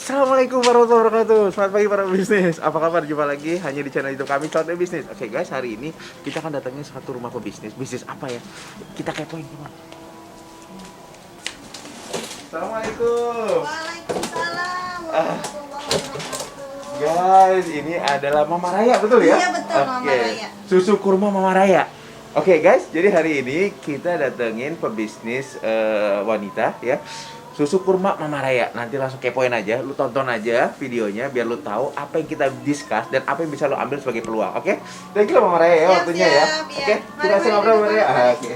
Assalamualaikum warahmatullahi wabarakatuh. Selamat pagi para bisnis. Apa kabar? Jumpa lagi hanya di channel YouTube kami, Cloud Bisnis. Oke guys, hari ini kita akan datangnya satu rumah pebisnis. Bisnis apa ya? Kita kepoin teman. Assalamualaikum. Waalaikumsalam warahmatullahi wabarakatuh. Guys, ini adalah Mama Raya, betul ya? Iya betul, Mama Raya. Susu kurma Mama Raya. Oke guys, jadi hari ini kita datengin pebisnis wanita ya. Susu kurma Mama Raya. Nanti langsung kepoin aja, lu tonton aja videonya biar lu tahu apa yang kita discuss dan apa yang bisa lu ambil sebagai peluang. Oke? Thank you Mama Raya ya Siap, waktunya ya. siap, Oke, ya. kita langsung Mari, ngobrol Mama mari, Raya. mari. Oke.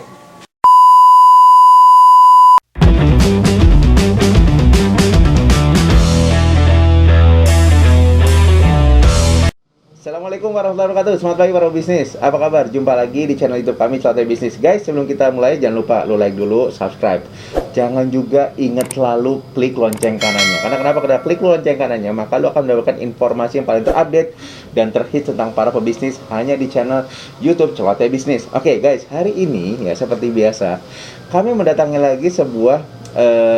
Assalamualaikum warahmatullahi wabarakatuh. Selamat pagi para bisnis. Apa kabar? Jumpa lagi di channel YouTube kami, Cloud Bisnis. Guys, sebelum kita mulai jangan lupa lu like dulu, subscribe. Jangan juga ingat selalu klik lonceng kanannya. Karena kenapa? Karena klik lonceng kanannya, maka lu akan mendapatkan informasi yang paling terupdate dan terhits tentang para pebisnis hanya di channel YouTube Cloud Bisnis. Oke, guys, hari ini ya seperti biasa, kami mendatangi lagi sebuah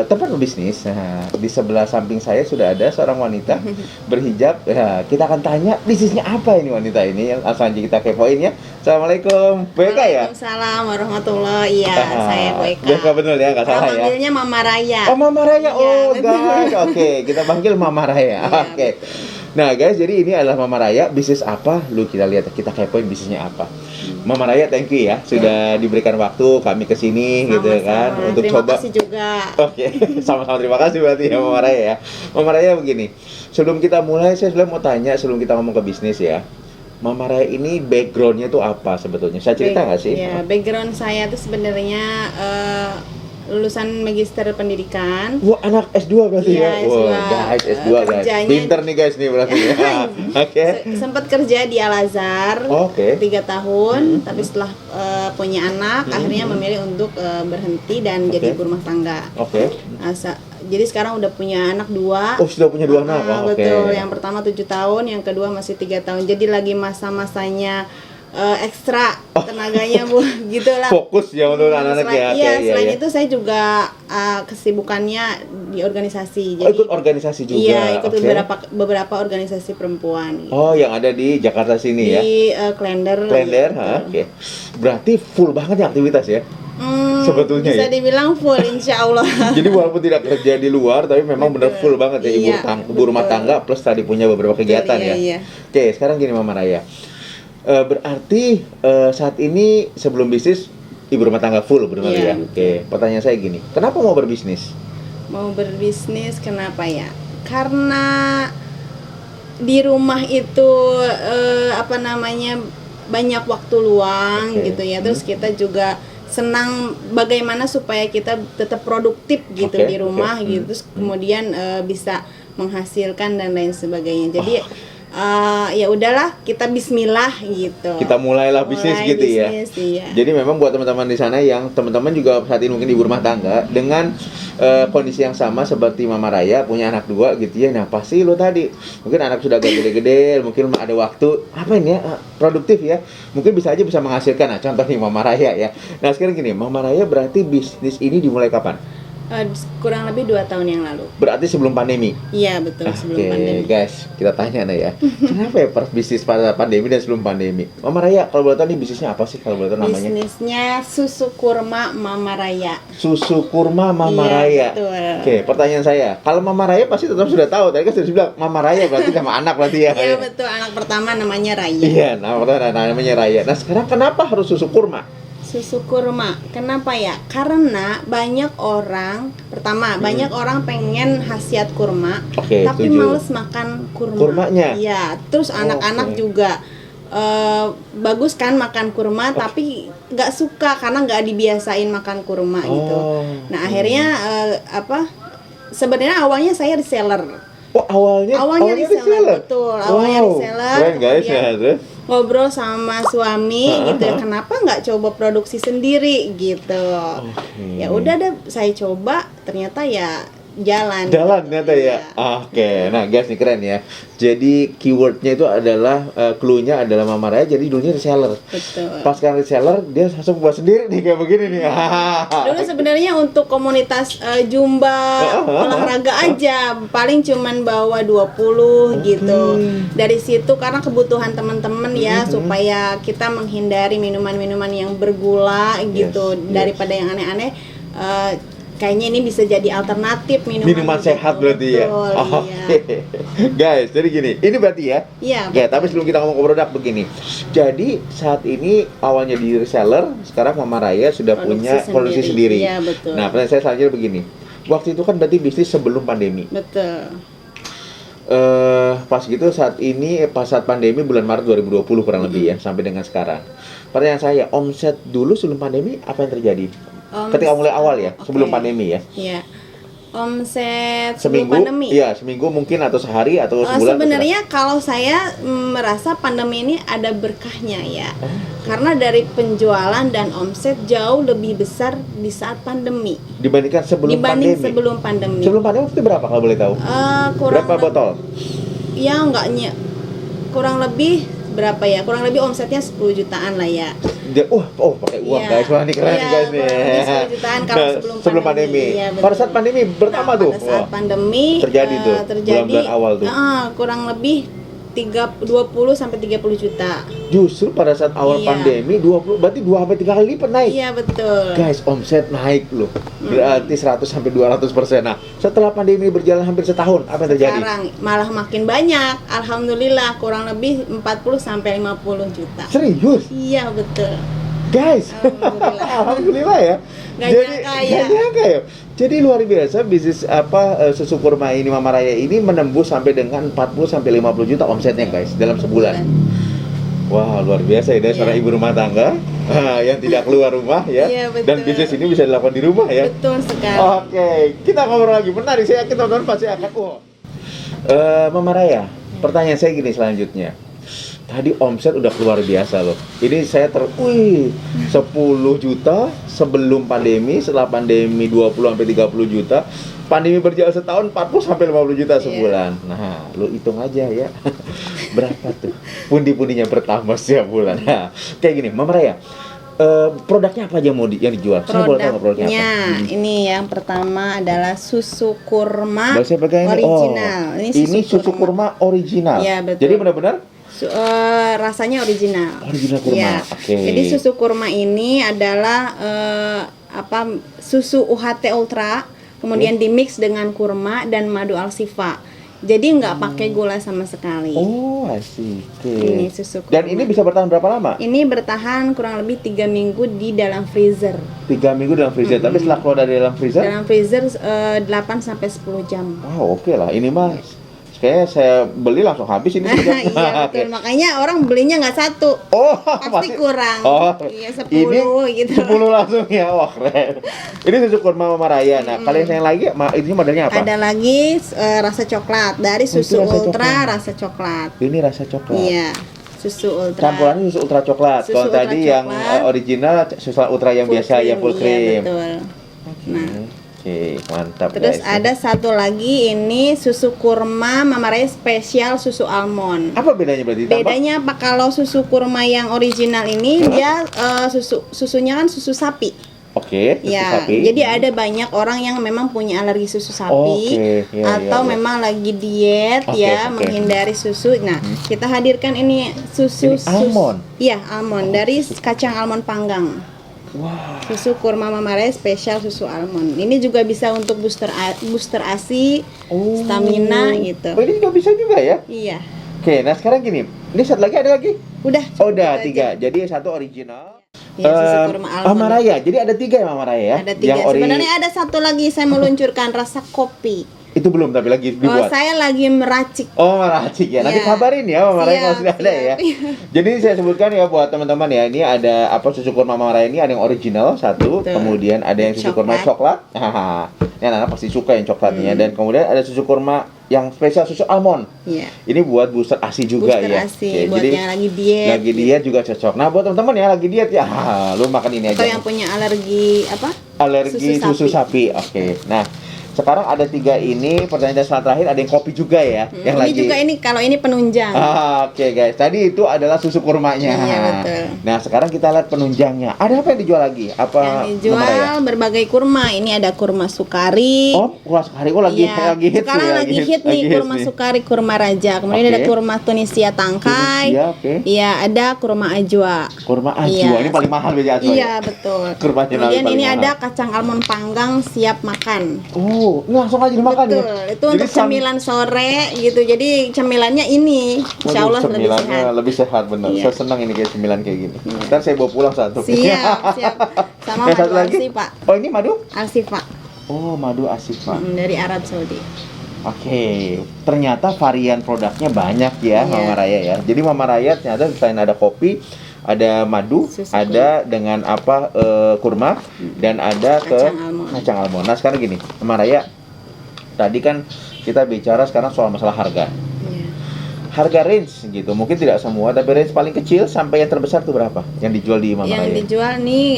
tempat berbisnis. Nah, di sebelah samping saya sudah ada seorang wanita berhijab. Nah, kita akan tanya bisnisnya apa ini wanita ini. Yang langsung aja kita kepoin ya. Assalamualaikum, Boyka ya? Waalaikumsalam warahmatullahi. Iya, saya Boyka. Boyka betul ya, nggak salah ya. Panggilnya Mama Raya. Oh, Mama Raya. Iya, Oh, betul. guys. Oke, kita panggil Mama Raya. Iya, Oke. Nah, guys, jadi ini adalah Mama Raya. Bisnis apa? Lu kita lihat, kita kepoin bisnisnya apa. Mama Raya, thank you ya sudah diberikan waktu kami ke sini gitu kan untuk Terima coba. kasih juga. Oke, sama-sama terima kasih berarti ya Mama Raya ya. Mama Raya begini, sebelum kita mulai saya sebenarnya mau tanya sebelum kita ngomong ke bisnis ya. Mama Raya ini backgroundnya tuh apa sebetulnya? Saya cerita nggak sih? Ya, background saya tuh sebenarnya lulusan magister pendidikan. Wah, anak S2 berarti Iya, ya? S2. Wah, guys, S2 guys. Kerjanya- Pinter nih guys nih berarti ya. Oke. Sempat kerja di Al Azhar Oke. 3 tahun, tapi setelah punya anak akhirnya memilih untuk berhenti dan jadi ibu rumah tangga. Oke. Jadi sekarang udah punya anak 2. Oh, sudah punya 2 anak. Oh, oke. Betul, yang pertama 7 tahun, yang kedua masih 3 tahun. Jadi lagi masa-masanya ekstra tenaganya Bu, gitulah. Fokus ya untuk anak-anak ya. Iya, Oke, selain iya. itu saya juga kesibukannya di organisasi. Oh, ikut organisasi juga. Iya, ikut Oke. beberapa organisasi perempuan. Oh, yang ada di Jakarta sini ya. Di Klender. Klender, gitu. Oke. Berarti full banget ya aktivitas ya. Sebetulnya bisa ya. dibilang full insya Allah. Jadi walaupun tidak kerja di luar, tapi memang benar full banget ya ibu, Iya, ibu rumah betul. tangga plus tadi punya beberapa kegiatan Iya, ya. iya. Oke, sekarang gini Mama Raya. Berarti saat ini sebelum bisnis ibu rumah tangga full benar Iya, ya. Oke, pertanyaan saya gini, kenapa mau berbisnis? Mau berbisnis kenapa ya? Karena di rumah itu banyak waktu luang Oke. gitu ya. Terus kita juga senang bagaimana supaya kita tetap produktif gitu Oke, di rumah oke. gitu. Terus kemudian bisa menghasilkan dan lain sebagainya. Jadi ya udahlah kita bismillah gitu. Kita mulailah bisnis Mulai gitu ya. bisnis, iya. Jadi memang buat teman-teman di sana yang teman-teman juga saat ini mungkin ibu rumah tangga dengan kondisi yang sama seperti Mama Raya punya anak 2 gitu ya. Nah pasti lo tadi mungkin anak sudah agak gede-gede, mungkin ada waktu apa ini ya produktif ya. Mungkin bisa menghasilkan. Nah contoh nih Mama Raya ya. Nah sekarang gini, Mama Raya berarti bisnis ini dimulai kapan? Kurang lebih 2 tahun yang lalu. Berarti sebelum pandemi. Iya betul, sebelum pandemi. Guys, kita tanya nih ya. Kenapa ya bisnis pada pandemi dan sebelum pandemi? Mama Raya, kalau boleh tahu nih bisnisnya apa sih kalau boleh tahu namanya? Bisnisnya susu kurma Mama Raya. Susu kurma Mama Iya, Raya. betul. Oke, pertanyaan saya. Kalau Mama Raya pasti tetap sudah tahu. Tadi kan sudah bilang Mama Raya berarti nama anak berarti ya. Iya betul, anak pertama namanya Raya. Iya, namanya Raya. Nah, sekarang kenapa harus susu kurma? Susu kurma, kenapa ya? Karena banyak orang, pertama banyak orang pengen khasiat kurma, Oke, tapi setuju. males makan kurma. Kurmanya? Iya, terus anak-anak Oke. juga bagus kan makan kurma, tapi nggak suka karena nggak dibiasain makan kurma gitu. Oh. Nah akhirnya sebenarnya awalnya saya reseller. Oh, awalnya reseller, betul. Awalnya Wow, reseller. keren guys kemudian ya. Terus? ngobrol sama suami gitu ya, kenapa nggak coba produksi sendiri gitu. Oke. Ya udah deh saya coba, ternyata ya jalan. ternyata ya. Oke, nah guys, nih keren ya. Jadi keywordnya itu adalah clue-nya adalah Mama Raya, jadi dulunya reseller. Betul. Pas kan reseller, dia langsung buat sendiri nih kayak begini nih. Dulu sebenarnya untuk komunitas Zumba olahraga aja paling cuman bawa 20 gitu. Dari situ karena kebutuhan teman-teman ya supaya kita menghindari minuman-minuman yang bergula gitu daripada yang aneh-aneh. Kayaknya ini bisa jadi alternatif minuman sehat berarti ya. Betul, Oke. Guys, jadi gini, ini berarti ya. Iya. Oke, tapi sebelum kita ngomong ke produk begini. Jadi saat ini awalnya di reseller, sekarang Mama Raya sudah punya produksi sendiri. Iya, betul. Nah, pertanyaan saya selanjutnya begini. Waktu itu kan berarti bisnis sebelum pandemi. Betul. Pas gitu saat ini pas saat pandemi bulan Maret 2020 kurang lebih ya sampai dengan sekarang. Pertanyaan saya, omset dulu sebelum pandemi apa yang terjadi? Ketika mulai awal ya, sebelum pandemi ya. Iya. Omset sebelum pandemi. Iya, seminggu mungkin atau sehari atau sebulan. Sebenarnya kalau saya merasa pandemi ini ada berkahnya ya. Karena dari penjualan dan omset jauh lebih besar di saat pandemi Dibanding sebelum pandemi. Sebelum pandemi itu berapa kalau boleh tahu? Berapa botol? Ya enggaknya. Kurang lebih berapa ya? Kurang lebih omsetnya 10 jutaan lah ya. Pakai uang guys, wah ini keren nih guys nih. 10 jutaan kalau sebelum pandemi. Iya, pada saat pandemi pertama tuh. Pada saat pandemi terjadi bulan-bulan awal tuh. Kurang lebih 20 sampai 30 juta. Justru pada saat awal pandemi 20 berarti 2 sampai 3 kali lipat naik. Iya, betul. Guys, omset naik loh. Berarti 100 sampai 200%. Nah, setelah pandemi berjalan hampir setahun, apa yang terjadi? Sekarang malah makin banyak. Alhamdulillah, kurang lebih 40 sampai 50 juta. Serius? Iya, betul. Guys, alhamdulillah ya. Gak nyangka ya. Jadi luar biasa bisnis susu kurma ini Mama Raya ini menembus sampai dengan 40 sampai 50 juta omsetnya guys dalam sebulan. Wah, luar biasa ya dari seorang ibu rumah tangga yang tidak keluar rumah ya. Dan bisnis ini bisa dilakukan di rumah ya. Betul sekali. Oke, kita ngobrol lagi. Menarik, saya yakin teman-teman pasti akan Mama Raya, pertanyaan saya gini selanjutnya. Tadi omset udah luar biasa loh. Ini saya 10 juta sebelum pandemi, setelah pandemi 20 sampai 30 juta. Pandemi berjalan setahun 40 sampai 50 juta sebulan. Nah, lu hitung aja ya. Berapa tuh? Pundi-pundinya bertambah setiap bulan. Nah, kayak gini, Mama Raya. Produknya apa aja yang dijual? Saya boleh tahu produknya apa? Ini yang pertama adalah susu kurma original. Ini susu kurma original. Ya, betul. Jadi benar-benar rasanya original. Original kurma. Ya. Jadi susu kurma ini adalah susu UHT Ultra, kemudian dimix dengan kurma dan madu alsifa. Jadi nggak pakai gula sama sekali. Oh, asik. Ini susu kurma. Dan ini bisa bertahan berapa lama? Ini bertahan kurang lebih 3 minggu di dalam freezer. 3 minggu dalam freezer. Tapi setelah keluar dari dalam freezer? Dalam freezer 8 sampai 10 jam. Wow, oke lah. Ini mah kayaknya saya beli langsung habis ini. Iya, betul. Makanya orang belinya nggak satu. Pasti kurang. Iya, 10 ini gitu. 10 langsung ya. Wah, keren. Ini susu kurma Mama Raya. Nah, kalian yang lain lagi ini modelnya apa? Ada lagi rasa coklat dari susu ultra rasa coklat. Ini rasa coklat. Iya. Susu ultra. Campurannya susu ultra coklat. Kalau tadi yang original susu ultra yang biasa ya full cream. Iya, betul. Nah, Oke, mantap. Terus guys. ada satu lagi, ini susu kurma Mama Raya spesial susu almond. Apa bedanya berarti? Bedanya apa? Kalau susu kurma yang original ini dia susunya kan susu sapi. Oke, susu sapi. Jadi ada banyak orang yang memang punya alergi susu sapi atau memang lagi diet menghindari susu. Nah, kita hadirkan ini susu almond. Iya, almond dari kacang almond panggang. Wow. Susu kurma Mama Raya spesial susu almond. Ini juga bisa untuk booster ASI, stamina gitu. Oh, ini juga bisa juga ya? Iya. Oke, nah sekarang gini. Ini satu lagi ada lagi? Udah. Udah 3. Jadi satu original. Ya, susu kurma almond. Mama Raya. Jadi ada 3 ya Mama Raya ya? Ada 3. Sebenarnya ada satu lagi saya meluncurkan rasa kopi. Itu belum tapi lagi dibuat. Saya lagi meracik. Meracik ya. Nanti kabarin ya Mama Raya kalau sudah ada ya. Jadi saya sebutkan ya buat teman-teman ya, ini ada susu kurma Mama Raya ini ada yang original satu, kemudian ada yang susu kurma coklat. Ini anak-anak pasti suka yang coklatnya dan kemudian ada susu kurma yang spesial susu almond. Ini buat booster ASI juga ya. ASI, buat yang lagi diet. Lagi diet juga cocok. Nah, buat teman-teman ya lagi diet ya, lu makan ini aja. Atau yang punya alergi Alergi susu sapi. Oke. Nah, Sekarang ada 3 ini, pertanyaan dan terakhir ada yang kopi juga ya, yang ini lagi. juga ini kalau ini penunjang. Oke guys, tadi itu adalah susu kurmanya. Iya, betul. Nah sekarang kita lihat penunjangnya. Ada apa yang dijual lagi? Apa Yang dijual berbagai kurma. Ini ada kurma sukari. Oh, kurma sukari kok lagi Iya, lagi hits sekarang ya, lagi hit nih kurma nih. sukari, kurma raja. Kemudian Oke. ada kurma Tunisia tangkai. Tunisia, oke. Iya, ada kurma ajwa. Kurma ajwa, Iya. ini paling mahal biasanya ajwa. Iya, betul. Kurmanya Kemudian paling ini mahal. ada kacang almond panggang siap makan. Oh, ini langsung aja dimakan Betul, ya. itu untuk cemilan sore gitu. Jadi cemilannya ini, insya Allah lebih cemilannya sehat. lebih sehat bener. Iya. Saya senang ini kayak cemilan kayak gini. Ntar saya bawa pulang satu. Siap, siap. Sama Yang satu madu lagi? Alsifa. Oh, ini madu? Alsifa Oh, madu Asifa. dari Arab Saudi. Oke, ternyata varian produknya banyak ya, Iya. Mama Raya ya. Jadi Mama Raya ternyata selain ada kopi, ada madu, Susu ada dengan apa kurma, dan ada Kacang almond. kacang almond. Nah sekarang gini, Mama Raya, tadi kan kita bicara sekarang soal masalah harga. Iya. Harga range gitu, mungkin tidak semua, tapi range paling kecil sampai yang terbesar tuh berapa? Yang dijual di Mama Yang Raya? dijual nih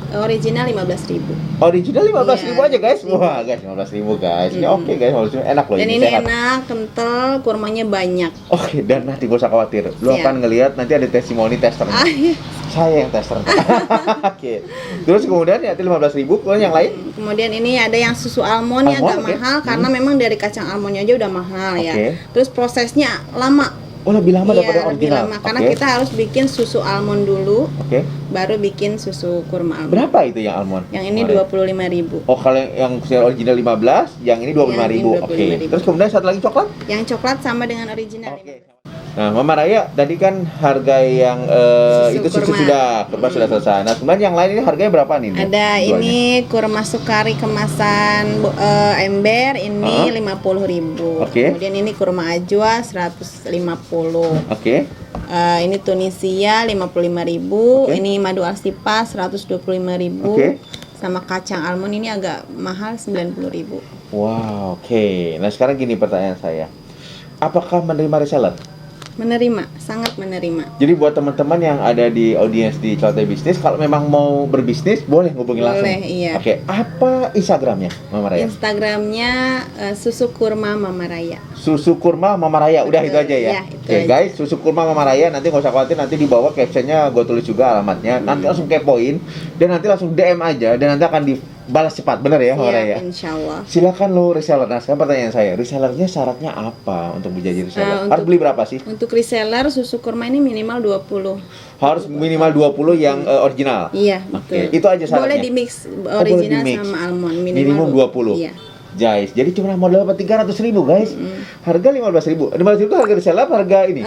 original 15.000. Original 15.000 Iya, aja guys. 15.000. Wah guys, 15.000 guys. Ini oke guys, 15.000 enak loh Dan ini ini sehat. enak, kental, kurmanya banyak. Oke, dan nanti gak usah khawatir. Lu Siap. akan ngelihat nanti ada testimoni testernya. Ah, iya. Saya yang tester. Oke. Terus kemudian ya 15.000, kemudian yang lain? Kemudian ini ada yang susu almond yang Almond, agak oke. mahal karena memang dari kacang almondnya aja udah mahal ya. Oke. Terus prosesnya lama. Oh, lebih lama daripada Iya, lebih original. lama karena Oke. kita harus bikin susu almond dulu, Oke. baru bikin susu kurma almond. Berapa itu yang almond? Yang ini Kemarin? 25.000. Oh, kalau yang original 15, yang ini 25.000. Yang ini Oke. 25.000. Terus kemudian satu lagi coklat? Yang coklat sama dengan original. Oke. Nah, Mama Raya tadi kan harga yang Susu itu susu kurma. kurma sudah selesai. Nah, kemudian yang lain ini harganya berapa nih? Ada jualnya? ini kurma sukari kemasan ember ini 50.000. Oke. Kemudian ini kurma ajwa 150. Oke. Ini Tunisia 55.000. Oke. Ini madu Alsifa 125.000. Oke. Sama kacang almond ini agak mahal 90.000. Wow, oke. Nah, sekarang gini pertanyaan saya. Apakah menerima reseller? Menerima, sangat menerima. Jadi buat teman-teman yang ada di audiens di Celote Bisnis, kalau memang mau berbisnis, boleh hubungi langsung. Boleh, iya. Oke, apa Instagramnya, Mama Raya? Instagramnya susu kurma Mama Raya. Susu kurma Mama Raya, udah itu Betul, aja ya. iya, itu Oke aja. guys, susu kurma Mama Raya, nanti nggak usah khawatir, nanti di bawah captionnya gue tulis juga alamatnya. Nanti langsung kepoin, dan nanti langsung DM aja, dan nanti akan dibalas cepat, bener ya Mama Raya? Siap, insya Allah. Silakan lo reseller. Nah sekarang pertanyaan saya, resellernya syaratnya apa untuk menjadi reseller? untuk- Harus beli berapa sih? Untuk reseller susu kurma ini minimal 20. Harus minimal 20 yang original. Iya, Oke, betul. itu aja syaratnya. Boleh di mix boleh original di-mix. sama almond Minimum 20. Iya. Guys, jadi cuma modal dapat 300.000 guys. Harga 15.000. 15.000 itu harga reseller apa harga ini?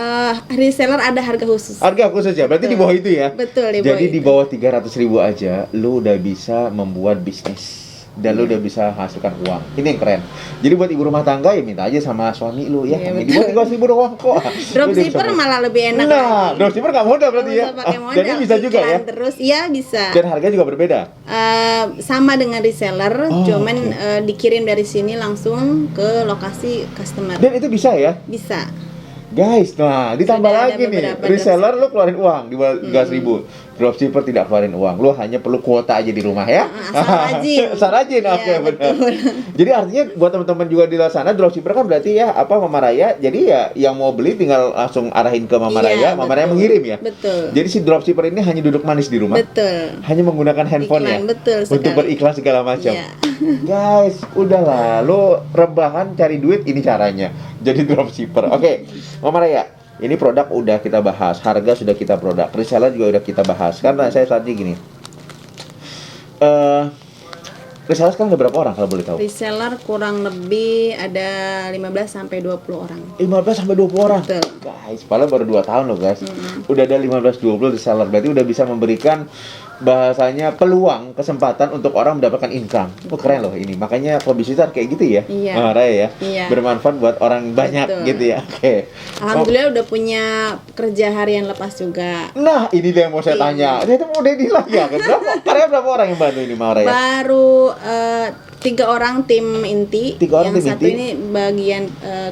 Reseller ada harga khusus. Harga khusus ya. Berarti di bawah itu ya. Betul, di bawah Jadi itu. di bawah 300.000 aja lu udah bisa membuat bisnis. Dan lu udah bisa hasilkan uang. Ini yang keren. Jadi buat ibu rumah tangga ya minta aja sama suami lu ya. Iya, Di bawah 300.000 doang kok. Dropshipper malah lebih enak. Nah, dropshipper nggak modal berarti ya. Nggak usah pakai modal. Jadi bisa juga ya. iklan terus, iya bisa. Dan harganya juga berbeda. Sama dengan reseller, Oh, cuman oke. dikirim dari sini langsung ke lokasi customer. Dan itu bisa ya. Bisa. Guys, nah ditambah Sudah ada lagi nih, beberapa reseller lu keluarin uang di bawah 300.000. Dropshipper tidak keluarin uang, lu hanya perlu kuota aja di rumah ya. Asal rajin. Asal rajin, Iya, oke benar. betul. Jadi artinya buat teman-teman juga di luar sana, dropshipper kan berarti ya apa Mama Raya. Jadi ya yang mau beli tinggal langsung arahin ke Mama Raya, Iya, Mama Raya betul. mengirim ya. Betul. Jadi si dropshipper ini hanya duduk manis di rumah, Betul. hanya menggunakan handphone ya, Iklan, betul untuk sekali. beriklan segala macam. Iya. Guys, udahlah, lu rebahan cari duit ini caranya. Jadi dropshipper. Oke, Mama Raya. Ini produk udah kita bahas, harga sudah kita produk, reseller juga udah kita bahas. Karena saya tadi gini, reseller sekarang ada berapa orang kalau boleh tahu? Reseller kurang lebih ada 15 sampai 20 orang. 15 sampai 20 orang. Betul. Guys, padahal baru 2 tahun loh guys. Udah ada 15-20 reseller, berarti udah bisa memberikan bahasanya peluang, kesempatan untuk orang mendapatkan income. Oh, keren loh ini. Makanya publisitar kayak gitu ya. Iya. Mama Raya ya. Iya. Bermanfaat buat orang banyak Betul. gitu ya. Oke. Alhamdulillah udah punya kerja harian lepas juga. Nah, ini dia yang mau saya Iya. tanya. Dia itu mau Dedi lah ya. Karena berapa orang yang bantu ini Mama Raya? Baru 3 orang tim inti. 3 orang yang tim satu inti? ini bagian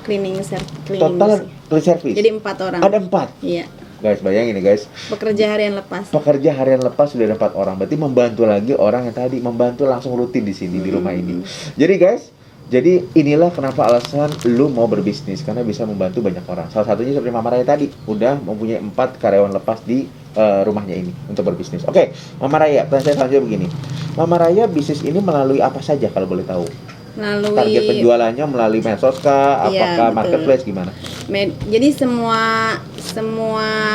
cleaning Total service. Jadi 4 orang. Ada 4. Iya. Guys, bayangin nih guys. Bekerja harian lepas. Pekerja harian lepas sudah ada 4 orang. Berarti membantu lagi orang yang tadi membantu langsung rutin di sini di rumah ini. Jadi guys, Jadi inilah kenapa alasan lu mau berbisnis, karena bisa membantu banyak orang. Salah satunya seperti Mama Raya tadi, udah mempunyai 4 karyawan lepas di rumahnya ini untuk berbisnis. Oke, Mama Raya, pertanyaan saya selanjutnya begini. Mama Raya bisnis ini melalui apa saja kalau boleh tahu? Melalui Target penjualannya melalui medsos kah? Iya, Apakah betul. marketplace gimana? Jadi semua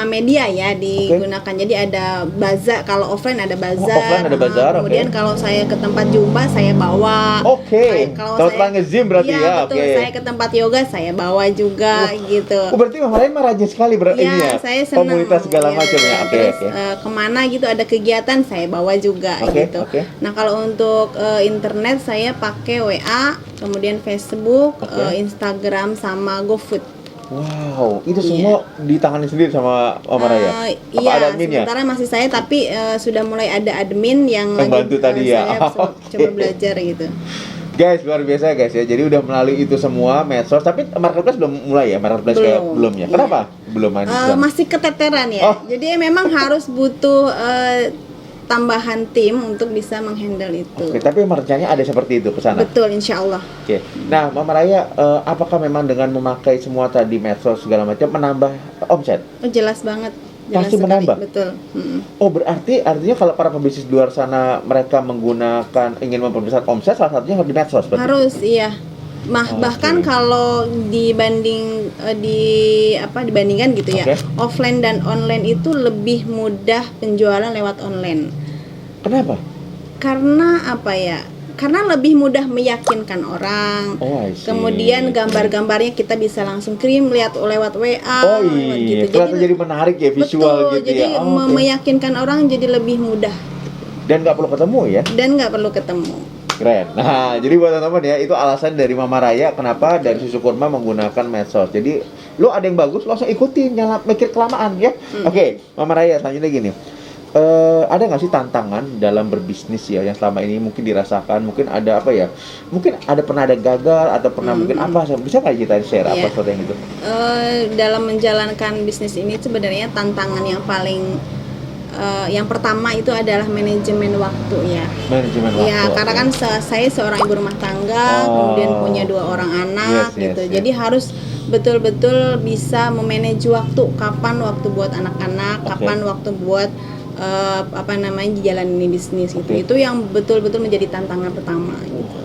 media ya digunakan. Jadi ada bazar, kalau offline ada bazar. offline ada bazar, Kemudian oke. kalau saya ke tempat jumba saya bawa. Oke. Kalau Tempat nge-gym berarti iya, ya, betul. oke. Saya ke tempat yoga saya bawa juga gitu. Oh, berarti Mama Raya mah rajin sekali ini ya. Saya senang. Komunitas segala Iya, macam ya. Oke, Terus oke. kemana gitu ada kegiatan saya bawa juga Oke, gitu. oke. Nah kalau untuk internet saya pakai WA, kemudian Facebook, Oke. Instagram sama GoFood. Wow, itu Iya. semua ditangani sendiri sama Mama Raya? Apa Iya, ada adminnya? sementara masih saya, tapi sudah mulai ada admin yang Yang bantu tadi ya? saya Oke. coba belajar gitu. Guys, luar biasa guys ya. Jadi udah melalui itu semua medsos, tapi marketplace belum mulai ya? Marketplace kayak belum ya? Iya. Kenapa? Belum ada. Masih keteteran ya. Oh. Jadi memang harus butuh tambahan tim untuk bisa menghandle itu. Oke, tapi rencananya ada seperti itu ke sana. Betul, insya Allah. Oke. Nah, Mama Raya, apakah memang dengan memakai semua tadi medsos segala macam menambah omset? Oh, jelas banget. Jelas Pasti sekali. menambah? Betul. Oh, berarti artinya kalau para pebisnis di luar sana mereka menggunakan ingin memperbesar omset, salah satunya harus di medsos berarti? Harus, iya. Oke. Bahkan kalau dibandingkan gitu ya, Oke. offline dan online itu lebih mudah penjualan lewat online. Kenapa? Karena apa ya? Karena lebih mudah meyakinkan orang. Oh, I see. Kemudian gambar-gambarnya kita bisa langsung kirim lihat lewat WA. Oh lewat iya, kelihatan jadi menarik ya, visual betul, gitu jadi ya. Oh, oke. meyakinkan orang jadi lebih mudah Dan nggak perlu ketemu ya? dan nggak perlu ketemu. Keren. Nah, jadi buat teman-teman ya, itu alasan dari Mama Raya kenapa dari susu kurma menggunakan medsos. Jadi, lu ada yang bagus, langsung ikutin, jangan mikir kelamaan ya. Oke, Mama Raya, selanjutnya gini. Ada nggak sih tantangan dalam berbisnis ya yang selama ini mungkin dirasakan, mungkin ada apa ya, mungkin pernah ada gagal atau pernah mungkin apa, bisa nggak kita share apa Iya. sesuatu yang itu? Dalam menjalankan bisnis ini sebenarnya tantangan yang paling yang pertama itu adalah manajemen waktu ya. Manajemen waktu. Ya, karena kan saya seorang ibu rumah tangga, kemudian punya 2 orang anak Yes, gitu. yes. Jadi harus betul-betul bisa memanage waktu, kapan waktu buat anak-anak, Oke. kapan waktu buat jalanin bisnis gitu. Oke. Itu yang betul-betul menjadi tantangan pertama gitu.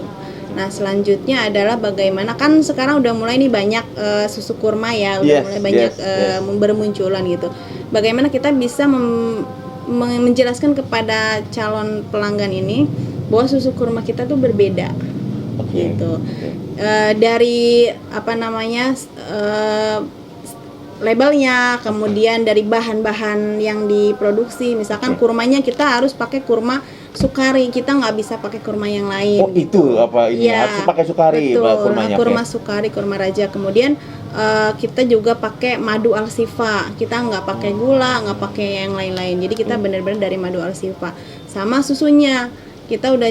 Nah, selanjutnya adalah bagaimana, kan sekarang udah mulai nih banyak susu kurma ya, udah Yes, mulai banyak yes. bermunculan gitu. Bagaimana kita bisa menjelaskan kepada calon pelanggan ini bahwa susu kurma kita tuh berbeda. Oke. Gitu. Oke. Dari labelnya, kemudian dari bahan-bahan yang diproduksi, misalkan kurmanya kita harus pakai kurma sukari, kita nggak bisa pakai kurma yang lain. Oh, itu apa ini? Iya, Harus pakai sukari betul. kurmanya. Kurma Oke. sukari, kurma raja. Kemudian kita juga pakai madu alsifa. Kita nggak pakai gula, nggak pakai yang lain-lain. Jadi kita benar-benar dari madu alsifa. Sama susunya, kita udah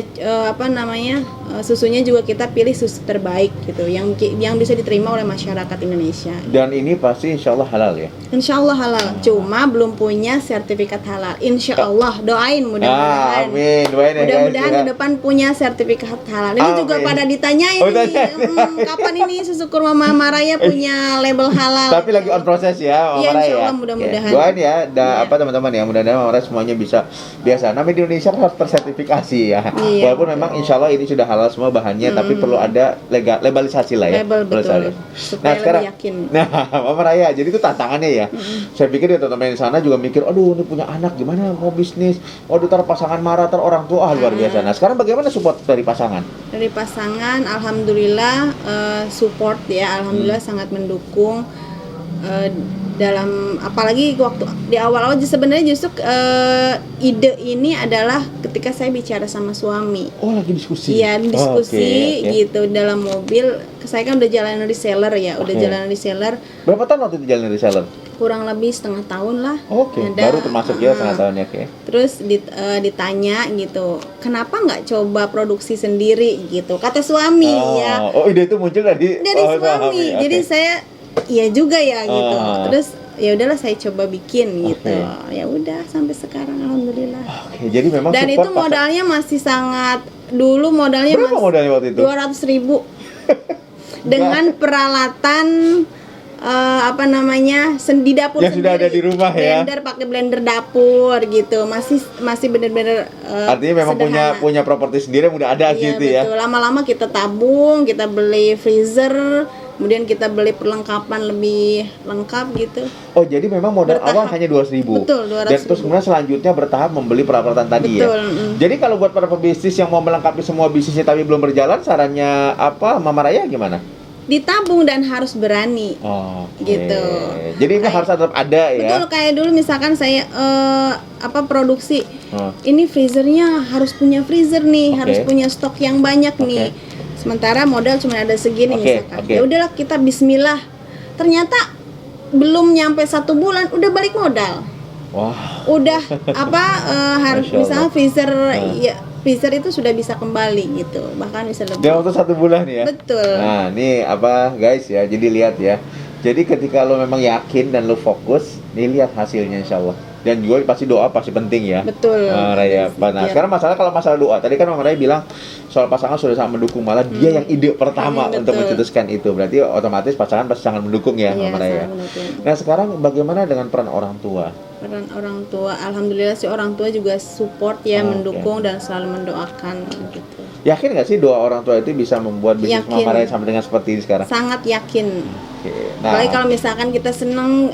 susunya juga kita pilih susu terbaik gitu, yang bisa diterima oleh masyarakat Indonesia. Dan ini pasti insya Allah halal ya? Insya Allah halal. Cuma belum punya sertifikat halal. Insya Allah, doain mudah-mudahan. Amin. Doain ya, Mudah-mudahan guys, ke depan punya sertifikat halal. Ini juga Amin. pada ditanyain Oh, nih, ditanyain. kapan ini susu kurma Mama Raya punya label halal? Tapi lagi on proses ya, Mama Iya, Raya. insya Allah, Oke. mudah-mudahan. Doain ya, Iya. teman-teman ya, mudah-mudahan Mama Raya semuanya bisa biasa. Namanya di Indonesia kan harus tersertifikasi ya. Iya, Walaupun memang insya Allah ini sudah halal semua bahannya, tapi perlu ada legalisasi lah ya. Label, Perlu betul. sekali. Supaya lebih yakin. Nah, Mama Raya, jadi itu tantangannya ya. Saya pikir ya teman-teman di sana juga mikir, aduh ini punya anak gimana mau bisnis, waduh tar pasangan marah, tar orang tua, luar biasa. Nah sekarang bagaimana support dari pasangan? Dari pasangan, alhamdulillah support ya, alhamdulillah sangat mendukung. Dalam apalagi waktu di awal-awal sebenarnya justru ide ini adalah ketika saya bicara sama suami. Oh lagi diskusi? Iya, diskusi Oke. gitu dalam mobil. Saya kan udah jalan reseller ya, udah Oke. jalan reseller Berapa tahun waktu itu jalan reseller? kurang lebih setengah tahun lah. Oke, Ada, baru termasuk ya setengah tahunnya, oke. Terus ditanya gitu, kenapa nggak coba produksi sendiri gitu? Kata suami ya. Oh, ide itu muncul dari Suami. oke. Jadi saya iya juga ya gitu. Ah. Terus ya udahlah saya coba bikin gitu. Oke. Ya udah sampai sekarang alhamdulillah. Oke, jadi memang Dan support itu modalnya masih sangat, dulu modalnya Berapa masih modalnya waktu itu? 200.000. Dengan peralatan apa namanya di dapur yang sudah ada di rumah ya. Blender, pakai blender dapur gitu, masih bener-bener artinya memang sederhana. punya properti sendiri yang udah ada Iya, gitu ya. betul. Lama-lama kita tabung, kita beli freezer, kemudian kita beli perlengkapan lebih lengkap gitu. Oh, jadi memang modal Bertahap. awal hanya 200.000. Betul, 200.000. Dan terus kemudian selanjutnya bertahap membeli peralatan tadi Betul, ya. Jadi kalau buat para pebisnis yang mau melengkapi semua bisnisnya tapi belum berjalan, sarannya apa Mama Raya gimana? Ditabung dan harus berani. Oh, Gitu. Jadi ini harus tetap ada ya. Betul, kayak dulu misalkan saya produksi. Oh. Ini freezernya harus punya freezer nih, Oke. harus punya stok yang banyak Oke. nih. Sementara modal cuma ada segini Oke, misalkan. oke. Ya udahlah kita bismillah. Ternyata belum nyampe 1 bulan udah balik modal. Wah, Udah harus Masya Allah. misalnya freezer itu sudah bisa kembali gitu, bahkan bisa lebih. dalam waktu 1 bulan ya. Betul. Nah, ini guys ya. Jadi lihat ya. Jadi ketika lo memang yakin dan lo fokus, nih lihat hasilnya insya Allah. Dan juga pasti doa pasti penting ya. Betul. Raya. Nah, Iya. sekarang kalau masalah doa, tadi kan Mama Raya bilang soal pasangan sudah sangat mendukung, malah dia yang ide pertama untuk betul. mencetuskan itu. Berarti otomatis pasangan pasti sangat mendukung ya, Iya, Mama Raya. sangat mendukung. Nah, sekarang bagaimana dengan peran orang tua? Peran orang tua, alhamdulillah sih orang tua juga support ya, Oke. mendukung dan selalu mendoakan gitu. Yakin nggak sih doa orang tua itu bisa membuat bisnis Yakin. Mama Raya sampai dengan seperti ini sekarang? Sangat yakin. Oke. Apalagi kalau misalkan kita seneng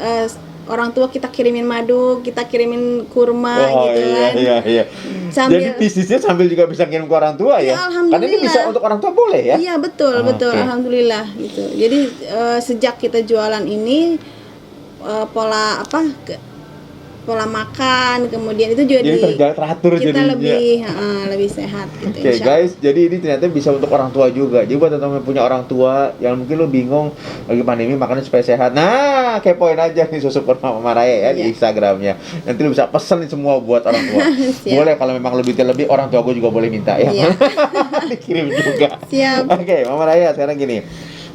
orang tua kita kirimin madu, kita kirimin kurma gitu kan. Iya. Sambil- Jadi bisnisnya sambil juga bisa kirim ke orang tua ya? Iya, alhamdulillah. Karena ini bisa untuk orang tua boleh ya? Iya betul, betul, Oke. alhamdulillah gitu. Jadi sejak kita jualan ini pola makan, kemudian itu juga Jadi teratur kita jadinya. lebih sehat gitu. Oke insya Allah. guys, jadi ini ternyata bisa untuk orang tua juga. Jadi buat teman-teman punya orang tua yang mungkin lo bingung lagi pandemi makannya supaya sehat. Nah, kepoin aja nih susu kurma Mama Raya ya di Iya. Instagramnya. Nanti lo bisa pesen nih semua buat orang tua. Siap. Boleh kalau memang lebih lebih orang tua gue juga boleh minta ya. Iya. Dikirim juga. Siap. Oke, Mama Raya sekarang gini.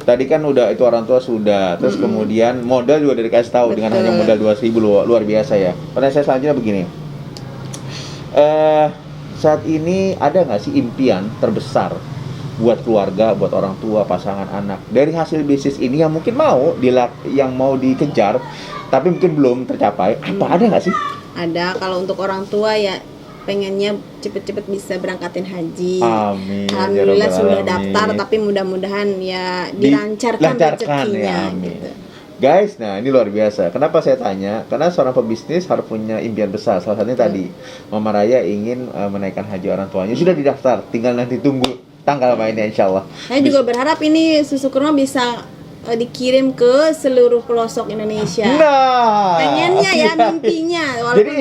Tadi kan udah itu orang tua sudah, terus kemudian modal juga dari kasih tahu dengan Betul. hanya modal 200.000 luar biasa ya. Pertanyaan saya selanjutnya begini. Saat ini ada nggak sih impian terbesar buat keluarga, buat orang tua, pasangan, anak dari hasil bisnis ini yang mungkin yang mau dikejar, tapi mungkin belum tercapai? Apa ada nggak sih? Ada, kalau untuk orang tua ya pengennya cepet-cepet bisa berangkatin haji. Amin. Alhamdulillah Ya Rabbal sudah Alamin. daftar, tapi mudah-mudahan ya dilancarkan Dilancarkan, rezekinya ya, amin. gitu. Guys, nah ini luar biasa. Kenapa saya tanya? Karena seorang pebisnis harus punya impian besar. Salah satunya tadi, Mama Raya ingin menaikkan haji orang tuanya. Sudah didaftar, tinggal nanti tunggu tanggal mainnya insya Allah. Saya juga berharap ini susu kurma bisa dikirim ke seluruh pelosok Indonesia. Nah, Pengennya ya, iya. mimpinya. Jadi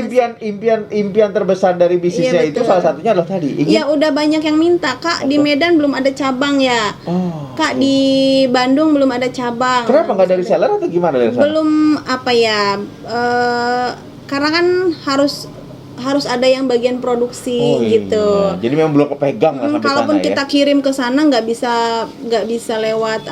impian terbesar dari bisnisnya Iya, itu betul. salah satunya adalah tadi Iya, udah banyak yang minta, Kak. Di Apa? Medan belum ada cabang ya. Oh, Kak, di Bandung belum ada cabang. kenapa nggak dari seller atau gimana dari sana? Belum karena kan harus ada yang bagian produksi Oh, gitu. iya. Jadi memang belum kepegang lah sampai Kalaupun sana kita ya. kirim ke sana nggak bisa lewat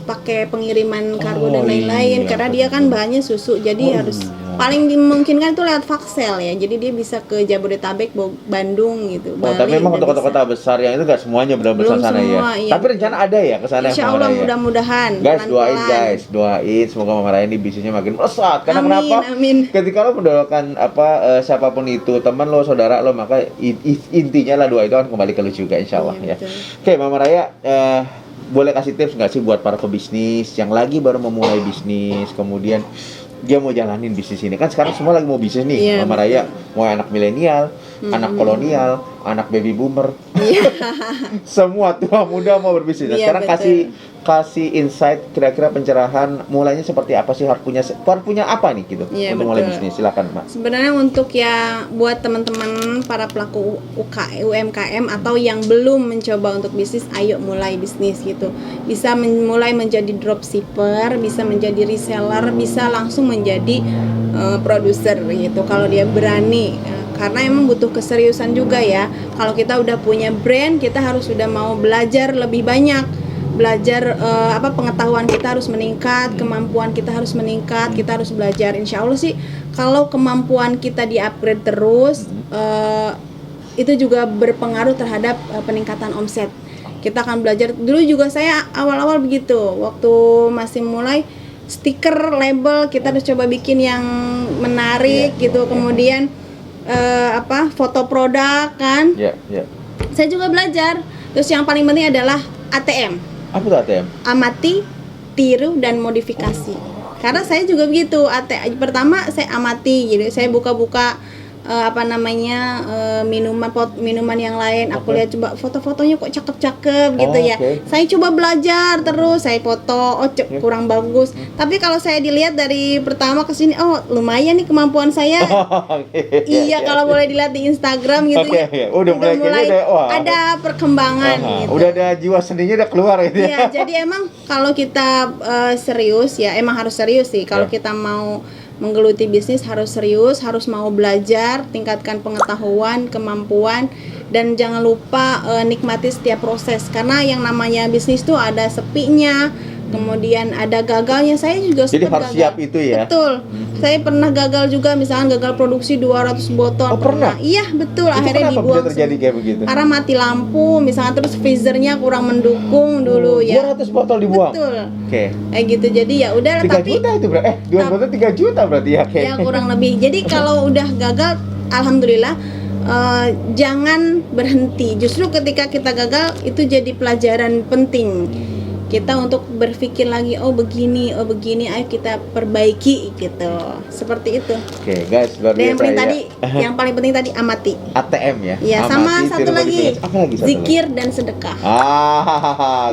pakai pengiriman kargo dan Oh, lain-lain iya, karena dia kan bahannya susu, jadi harus paling dimungkinkan itu lewat Vaxel ya. Jadi dia bisa ke Jabodetabek, Bandung gitu. Oh, tapi memang untuk kota-kota besar yang itu nggak semuanya benar-benar Belum sana ya. semua, iya. Tapi rencana ada ya ke sana Insya Mama Allah Raya? mudah-mudahan. Guys, pelan-pelan. doain semoga Mama Raya ini bisnisnya makin melesat. Karena Amin, kenapa? amin. Ketika lo mendoakan siapapun itu, teman lo, saudara lo, maka intinya lah doa itu akan kembali ke lo juga insya Allah ya. Iya, betul. Oke, Mama Raya, boleh kasih tips nggak sih buat para pebisnis yang lagi baru memulai bisnis, kemudian dia mau jalanin bisnis ini? Kan sekarang semua lagi mau bisnis nih, Iya, Mama Raya, mau anak milenial, anak kolonial, anak baby boomer, semua tua muda mau berbisnis. Nah, Iya, sekarang betul. kasih insight kira-kira pencerahan mulainya seperti apa sih, harus punya apa nih gitu Iya, untuk mulai betul. bisnis. Silakan, Mbak. Sebenarnya untuk ya buat teman-teman para pelaku UMKM atau yang belum mencoba untuk bisnis, ayo mulai bisnis gitu. Bisa mulai menjadi dropshipper, bisa menjadi reseller, bisa langsung menjadi produser gitu. Kalau dia berani, karena emang butuh keseriusan juga ya. Kalau kita udah punya brand, kita harus sudah mau belajar lebih banyak. Pengetahuan kita harus meningkat, kemampuan kita harus meningkat, kita harus belajar. Insya Allah sih kalau kemampuan kita di-upgrade terus, itu juga berpengaruh terhadap peningkatan omset. Kita akan belajar. Dulu juga saya awal-awal begitu, waktu masih mulai stiker, label, kita harus coba bikin yang menarik gitu. Kemudian foto produk kan. Saya juga belajar. Terus yang paling penting adalah ATM. Apa tuh ATM? Amati, tiru, dan modifikasi. Karena saya juga begitu. Pertama saya amati, jadi saya buka-buka minuman yang lain. Aku lihat coba foto-fotonya kok cakep-cakep gitu ya. Saya coba belajar terus, saya foto, kurang bagus. Tapi kalau saya dilihat dari pertama ke sini, oh lumayan nih kemampuan saya. Iya, kalau boleh dilihat di Instagram gitu ya. Udah mulai ada perkembangan gitu. Udah ada jiwa seninya udah keluar gitu Iya, ya. jadi emang kalau kita serius ya, emang harus serius sih. Kalau kita mau menggeluti bisnis harus serius, harus mau belajar, tingkatkan pengetahuan, kemampuan, dan jangan lupa nikmati setiap proses. Karena yang namanya bisnis tuh ada sepinya, kemudian ada gagalnya. Saya juga jadi harus gagal. Siap itu ya. Betul. Saya pernah gagal juga, misalkan gagal produksi 200 botol. Pernah? Iya, betul. Itu akhirnya kenapa dibuang. bisa terjadi kayak begitu? Karena mati lampu, misalkan, terus freezernya kurang mendukung dulu ya. 200 botol dibuang. Betul. Kayak gitu. Jadi ya udah 3 juta itu berarti. 2 botol 3 juta berarti ya kayak. Ya kurang lebih. Jadi kalau udah gagal, alhamdulillah jangan berhenti. Justru ketika kita gagal itu jadi pelajaran penting kita untuk berpikir lagi, oh begini, ayo kita perbaiki gitu. Seperti itu. Oke, guys, luar Dan biasa yang paling penting tadi amati. ATM ya. Iya, sama satu lagi. Apa lagi Zikir dan sedekah.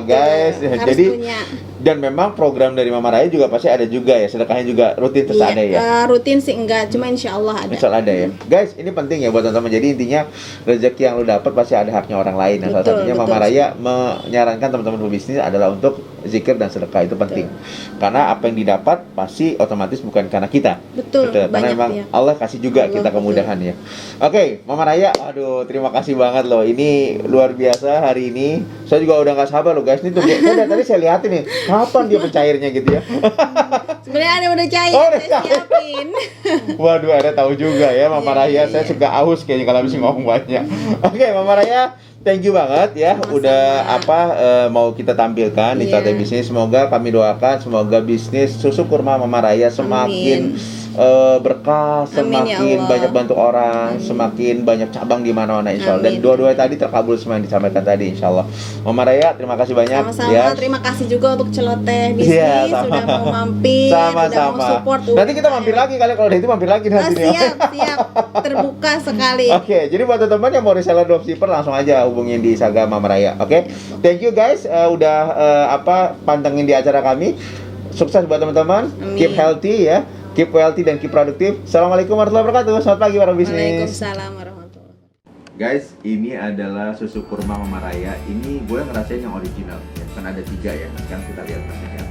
Guys, harus jadi punya. Dan memang program dari Mama Raya juga pasti ada juga ya, sedekahnya juga rutin terus ada ya. Rutin sih enggak, cuma insya Allah ada. Insya Allah ada ya. Guys, ini penting ya buat teman-teman. Jadi intinya rezeki yang lu dapat pasti ada haknya orang lain. Nah, salah satunya Mama Raya menyarankan teman-teman berbisnis adalah untuk zikir dan sedekah, itu penting. Karena apa yang didapat pasti otomatis bukan karena kita. Betul. Karena memang Allah kasih juga kita kemudahan ya. Oke, Mama Raya, aduh terima kasih banget loh. Ini luar biasa hari ini. Saya juga udah nggak sabar loh guys. Ini tuh tadi saya lihatin nih. Kapan dia pencairnya gitu ya? Sebenarnya ada udah cair, saya siapin. Waduh, ada tahu juga ya Mama Raya. Saya suka aus kayaknya kalau habis ngomong banyak. Oke, Mama Raya, thank you banget ya. Sama-sama. Udah mau kita tampilkan di Cuatai Bisnis. Semoga kami doakan semoga bisnis susu kurma Mama Raya semakin berkah, semakin banyak bantu orang, semakin banyak cabang di mana-mana insyaallah. Dan dua-dua tadi terkabul semua yang disampaikan tadi insyaallah. Mama Raya, terima kasih banyak. Sama-sama, ya. terima kasih juga untuk Celoteh Bisnis sudah mau mampir, sudah mau support. Nanti kita mampir lagi kali kalau itu mampir lagi nanti. Siap, terbuka sekali. Oke, jadi buat teman-teman yang mau reseller dropshipper langsung aja hubungin di Instagram Mama Raya. Oke. Thank you guys udah pantengin di acara kami. Sukses buat teman-teman. Keep healthy ya. Keep wealthy dan keep produktif. Assalamualaikum warahmatullahi wabarakatuh. Selamat pagi para bisnis. Waalaikumsalam warahmatullahi wabarakatuh. Guys, ini adalah susu kurma Mama Raya. Ini gue ngerasain yang original. Ya, kan ada 3 ya. Sekarang kita lihat hasilnya.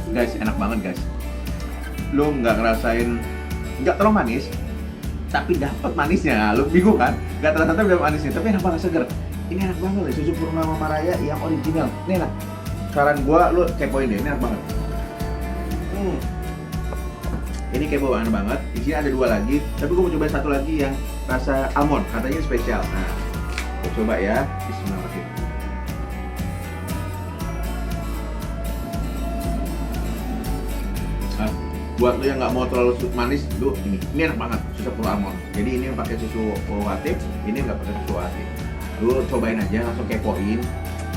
Guys, enak banget guys. Lu nggak ngerasain, nggak terlalu manis, tapi dapat manisnya. Lu bingung kan? Nggak terasa tapi dapat manisnya, tapi enak banget, seger. Ini enak banget loh, susu kurma Mama Raya yang original. Ini enak. Saran gua, lu kepoin deh, ini enak banget. Ini kepo enak banget. Di sini ada 2 lagi, tapi gua mau coba satu lagi yang rasa almond, katanya spesial. Nah, gua coba ya. Bismillahirrahmanirrahim. Buat lo yang nggak mau terlalu manis, lo ini enak banget, susu kurma almond. Jadi ini yang pakai susu OAT, ini nggak pakai susu OAT. Lu cobain aja, langsung kepoin.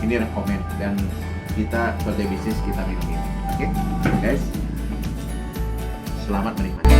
Ini rekomen dan kita Cuatai Bisnis kita minum ini. Oke, guys. Selamat menikmati.